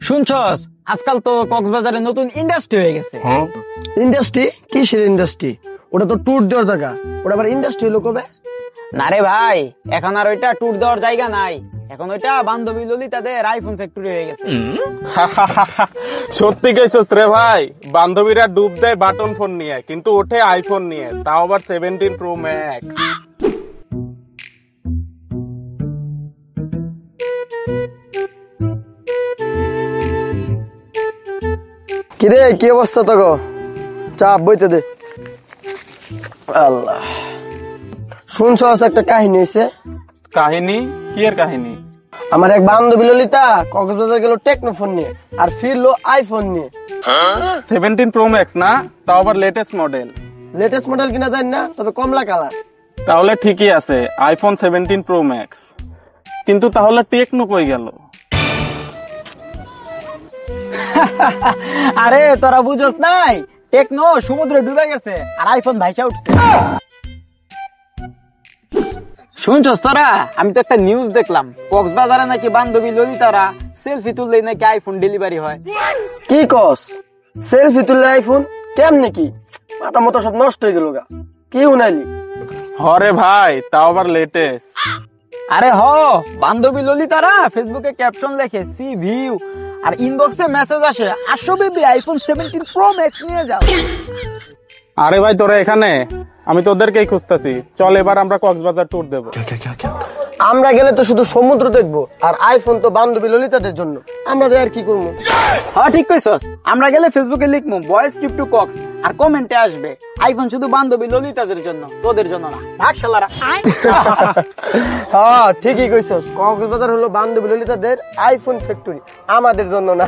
শুনছস আজকাল তো কক্সবাজারে নতুন ইন্ডাস্ট্রি হয়ে গেছে। ইন্ডাস্ট্রি? কিসের ইন্ডাস্ট্রি? ওটা তো ট্যুর দেওয়ার জায়গা, ওটা আবার ইন্ডাস্ট্রি হলো কবে? না রে ভাই, এখন আর ওইটা ট্যুর দেওয়ার জায়গা নাই, এখন ওইটা বান্ধবী ললিতাদের আইফোন ফ্যাক্টরি হয়ে গেছে। সত্যি কইছস রে ভাই, বান্ধবীরা ডুব দেয় বাটন ফোন নিয়ে, কিন্তু ওঠে আইফোন নিয়ে, তাও আবার 17 প্রো ম্যাক্স। কিরে, কি অবস্থা তো গো? চাপ বইতে দে। আল্লাহ, শুনছস একটা কাহিনী হয়েছে? কাহিনী? কি এর কাহিনী? আমার এক বান্ধবী ললিতা কক্সবাজার গেল টেকনো ফোন নিয়ে আর ফিরলো আইফোন নিয়ে। 17 প্রো ম্যাক্স না, তাও আবার লেটেস্ট মডেল। লেটেস্ট মডেল কিনা জানি না, তবে কমলা কালার। তাহলে ঠিকই আছে, আইফোন 17 প্রো ম্যাক্স। কিন্তু তাহলে টেকনো কই গেল? আরে তোরা বুঝছস নাই, টেকনো সমুদ্রে ডুবে গেছে আর আইফোন ভাইসা উঠছে। শুনছস তোরা, আমি তো একটা নিউজ দেখলাম, কক্সবাজারে নাকি বান্ধবী ললিতারা সেলফি তুললেই নাকি আইফোন ডেলিভারি হয়। কি কস? সেলফি তুললে আইফোন? কেমনে কি? মাথা মতো সব নষ্ট হয়ে গেল গা। কি উনাইলি? হরে ভাই, তাও আবার লেটেস্ট। আরে হ, বান্ধবী ললিতারা ফেসবুকে ক্যাপশন লেখে সি ভিউ, আর ইনবক্সে মেসেজ আসে, আসো বেবি আইফোন 17 প্রো ম্যাক্স নিয়ে যাও। আরে ভাই তোরা এখানে, আমি তোদেরকেই খুঁজতেছি। চল এবার আমরা কক্সবাজার ট্যুর দেবো। আমরা গেলে তো শুধু সমুদ্র দেখবো, আর আইফোন তো বান্ধবী ললিতাদের জন্য। আমরা যাই আর কি করবো? হ্যাঁ ঠিক কইছস, আমরা গেলে ফেসবুকে লিখবো বয়েজ ট্রিপ টু কক্স, আর কমেন্টে আসবে আইফোন শুধু বান্ধবী ললিতাদের জন্য, তোদের জন্য না। ভাগ শালারা। হ্যাঁ ঠিকই কইছস, কক্সবাজার হলো বান্ধবী ললিতাদের আইফোন ফ্যাক্টরি, আমাদের জন্য না।